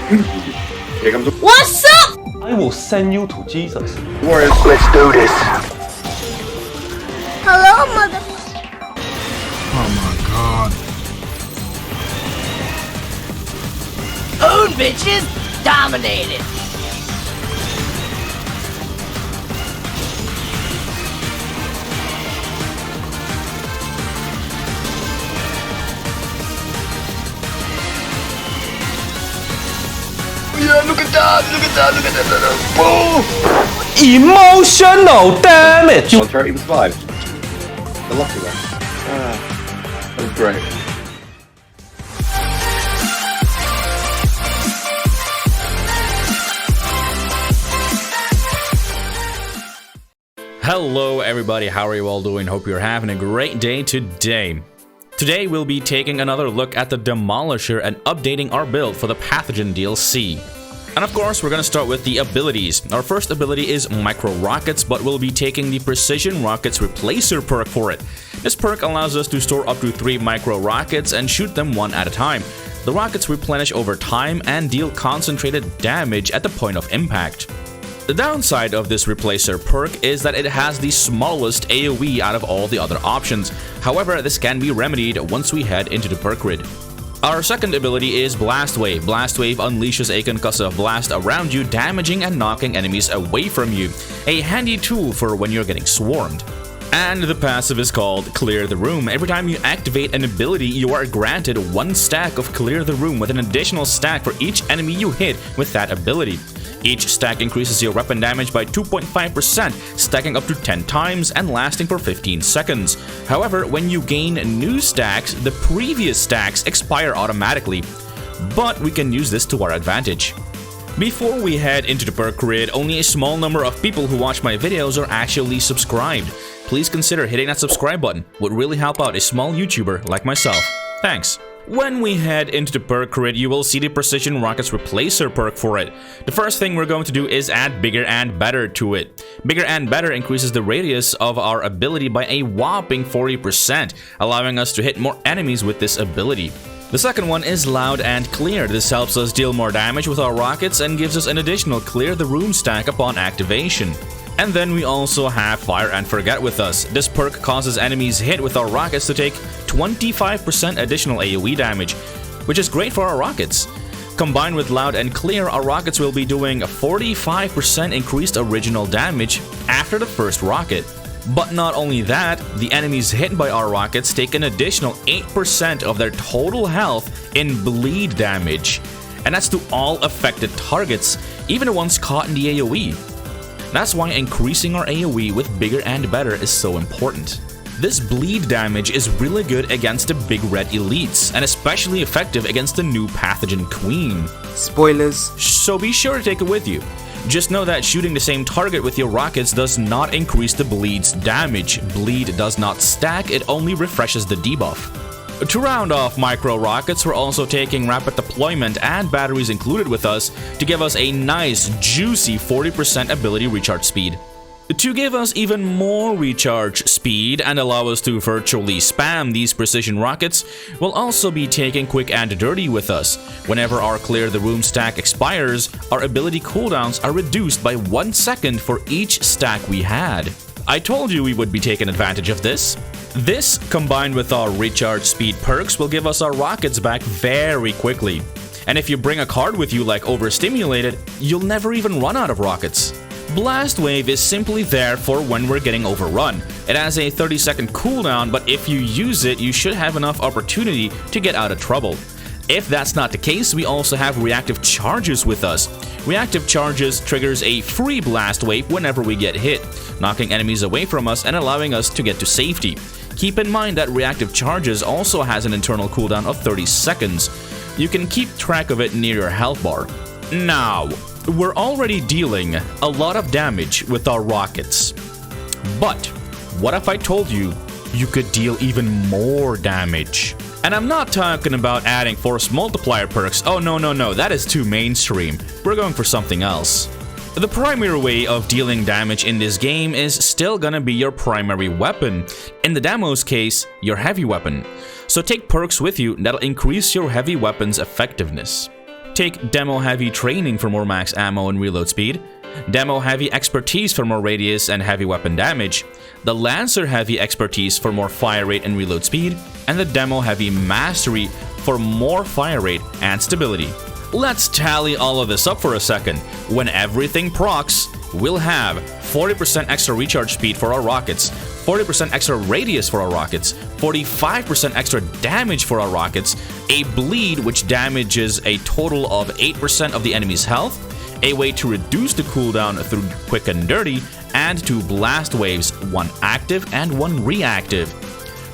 Here comes the What's up? I will send you to Jesus. Warriors. Let's do this. Hello, mother. Oh my god. Own bitches, dominated. Yeah, look at that! Look at that! Look at that! Boom! Emotional damage. 130 was 5. The lucky one. That was great. Hello everybody, how are you all doing? Hope you're having a great day today. Today we'll be taking another look at the Demolisher and updating our build for the Pathogen DLC. And of course, we're going to start with the abilities. Our first ability is Micro Rockets, but we'll be taking the Precision Rockets Replacer perk for it. This perk allows us to store up to 3 Micro Rockets and shoot them one at a time. The rockets replenish over time and deal concentrated damage at the point of impact. The downside of this Replacer perk is that it has the smallest AoE out of all the other options. However, this can be remedied once we head into the perk grid. Our second ability is Blast Wave. Blast Wave unleashes a concussive blast around you, damaging and knocking enemies away from you. A handy tool for when you're getting swarmed. And the passive is called Clear the Room. Every time you activate an ability, you are granted 1 stack of Clear the Room with an additional stack for each enemy you hit with that ability. Each stack increases your weapon damage by 2.5%, stacking up to 10 times and lasting for 15 seconds. However, when you gain new stacks, the previous stacks expire automatically. But we can use this to our advantage. Before we head into the perk grid, only a small number of people who watch my videos are actually subscribed. Please consider hitting that subscribe button. Would really help out a small YouTuber like myself. Thanks. When we head into the perk grid, you will see the Precision Rockets Replacer perk for it. The first thing we're going to do is add Bigger and Better to it. Bigger and Better increases the radius of our ability by a whopping 40%, allowing us to hit more enemies with this ability. The second one is Loud and Clear. This helps us deal more damage with our rockets and gives us an additional Clear the Room stack upon activation. And then we also have Fire and Forget with us. This perk causes enemies hit with our rockets to take 25% additional AoE damage, which is great for our rockets. Combined with Loud and Clear, our rockets will be doing a 45% increased original damage after the first rocket. But not only that, the enemies hit by our rockets take an additional 8% of their total health in bleed damage. And that's to all affected targets, even the ones caught in the AoE. That's why increasing our AoE with Bigger and Better is so important. This bleed damage is really good against the big red elites, and especially effective against the new Pathogen Queen. Spoilers. So be sure to take it with you. Just know that shooting the same target with your rockets does not increase the bleed's damage. Bleed does not stack, it only refreshes the debuff. To round off Micro Rockets, we're also taking Rapid Deployment and batteries included with us to give us a nice, juicy 40% ability recharge speed. To give us even more recharge speed and allow us to virtually spam these Precision Rockets, we'll also be taking Quick and Dirty with us. Whenever our Clear the Room stack expires, our ability cooldowns are reduced by 1 second for each stack we had. I told you we would be taking advantage of this. This, combined with our recharge speed perks, will give us our rockets back very quickly. And if you bring a card with you like Overstimulated, you'll never even run out of rockets. Blast Wave is simply there for when we're getting overrun. It has a 30-second cooldown, but if you use it, you should have enough opportunity to get out of trouble. If that's not the case, we also have Reactive Charges with us. Reactive Charges triggers a free Blast Wave whenever we get hit, knocking enemies away from us and allowing us to get to safety. Keep in mind that Reactive Charges also has an internal cooldown of 30 seconds. You can keep track of it near your health bar. Now, we're already dealing a lot of damage with our rockets. But what if I told you you could deal even more damage? And I'm not talking about adding Force Multiplier perks. Oh no, that is too mainstream. We're going for something else. The primary way of dealing damage in this game is still gonna be your primary weapon. In the demo's case, your heavy weapon. So take perks with you that'll increase your heavy weapon's effectiveness. Take Demo Heavy Training for more max ammo and reload speed, Demo Heavy Expertise for more radius and heavy weapon damage, the Lancer Heavy Expertise for more fire rate and reload speed, and the Demo Heavy Mastery for more fire rate and stability. Let's tally all of this up for a second. When everything procs, we'll have 40% extra recharge speed for our rockets, 40% extra radius for our rockets, 45% extra damage for our rockets, a bleed which damages a total of 8% of the enemy's health, a way to reduce the cooldown through Quick and Dirty, and 2 blast waves, 1 active and 1 reactive.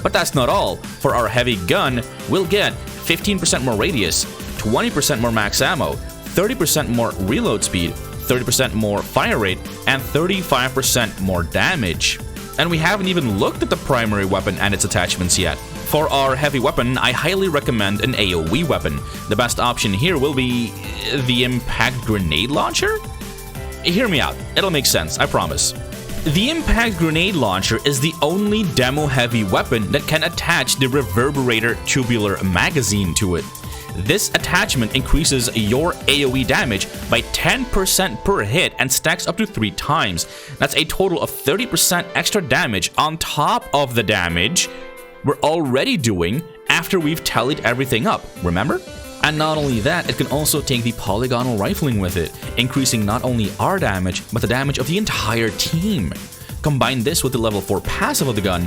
But that's not all. For our heavy gun, we'll get 15% more radius, 20% more max ammo, 30% more reload speed, 30% more fire rate, and 35% more damage. And we haven't even looked at the primary weapon and its attachments yet. For our heavy weapon, I highly recommend an AoE weapon. The best option here will be the Impact Grenade Launcher? Hear me out, it'll make sense, I promise. The Impact Grenade Launcher is the only demo-heavy weapon that can attach the Reverberator Tubular Magazine to it. This attachment increases your AoE damage by 10% per hit and stacks up to 3 times. That's a total of 30% extra damage on top of the damage we're already doing after we've tallied everything up, remember? And not only that, it can also take the polygonal rifling with it, increasing not only our damage, but the damage of the entire team. Combine this with the level 4 passive of the gun,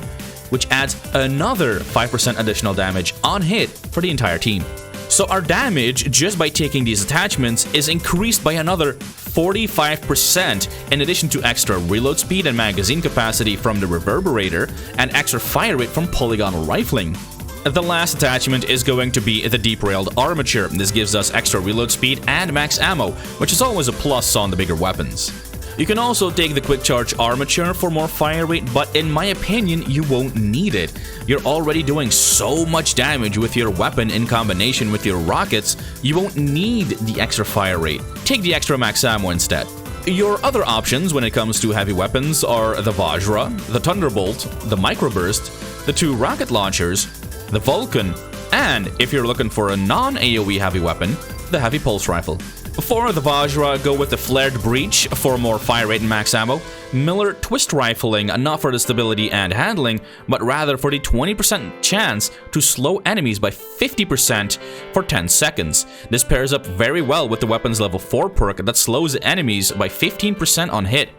which adds another 5% additional damage on hit for the entire team. So our damage, just by taking these attachments, is increased by another 45% in addition to extra reload speed and magazine capacity from the Reverberator and extra fire rate from polygonal rifling. The last attachment is going to be the Deep Railed Armature. This gives us extra reload speed and max ammo, which is always a plus on the bigger weapons. You can also take the Quick Charge Armature for more fire rate, but in my opinion, you won't need it. You're already doing so much damage with your weapon in combination with your rockets, you won't need the extra fire rate. Take the extra max ammo instead. Your other options when it comes to heavy weapons are the Vajra, the Thunderbolt, the Microburst, the 2 rocket launchers, the Vulcan, and if you're looking for a non-AoE heavy weapon, the Heavy Pulse Rifle. For the Vajra, go with the Flared Breach for more fire rate and max ammo, Miller Twist Rifling, not for the stability and handling, but rather for the 20% chance to slow enemies by 50% for 10 seconds. This pairs up very well with the weapon's level 4 perk that slows enemies by 15% on hit.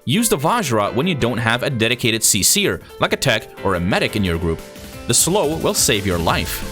Use the Vajra when you don't have a dedicated CC'er, like a tech or a medic in your group. The slow will save your life.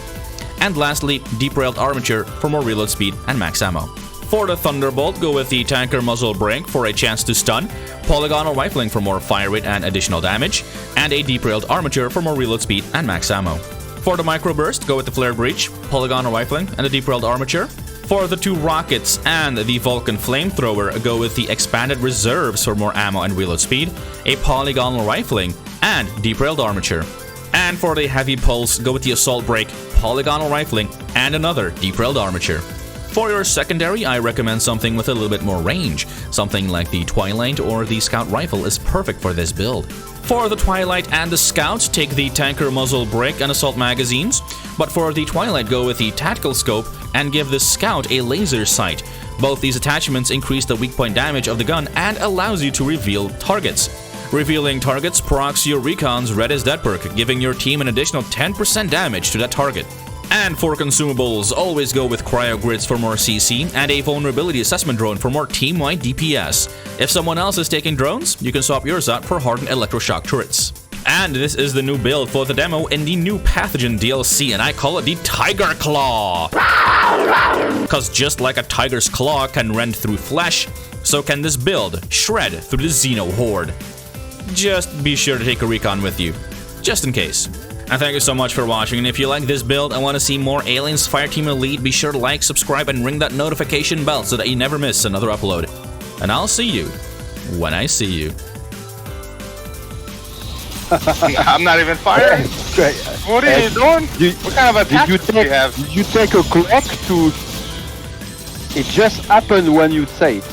And lastly, Deep Railed Armature for more reload speed and max ammo. For the Thunderbolt, go with the Tanker Muzzle Brake for a chance to stun, Polygonal Rifling for more fire rate and additional damage, and a Deep Railed Armature for more reload speed and max ammo. For the Microburst, go with the Flare Breach, Polygonal Rifling, and the Deep Railed Armature. For the 2 rockets and the Vulcan Flamethrower, go with the Expanded Reserves for more ammo and reload speed, a Polygonal Rifling, and Deep Railed Armature. And for the Heavy Pulse, go with the Assault Brake, Polygonal Rifling, and another Deep Railed Armature. For your secondary, I recommend something with a little bit more range. Something like the Twilight or the Scout Rifle is perfect for this build. For the Twilight and the Scout, take the Tanker Muzzle Brake and Assault magazines, but for the Twilight, go with the Tactical Scope and give the Scout a laser sight. Both these attachments increase the weak point damage of the gun and allows you to reveal targets. Revealing targets procs your Recon's Red is Dead perk, giving your team an additional 10% damage to that target. And for consumables, always go with Cryo Grids for more CC and a Vulnerability Assessment Drone for more team-wide DPS. If someone else is taking drones, you can swap yours out for hardened electroshock turrets. And this is the new build for the demo in the new Pathogen DLC, and I call it the TIGERCLAW. Cause just like a tiger's claw can rend through flesh, so can this build shred through the Xeno Horde. Just be sure to take a recon with you, just in case. And thank you so much for watching, and if you like this build and want to see more Aliens Fireteam Elite, be sure to like, subscribe, and ring that notification bell so that you never miss another upload. And I'll see you when I see you. I'm not even firing. What are you doing? What kind of attack do you have? Did you take a clock to... It just happened when you say it.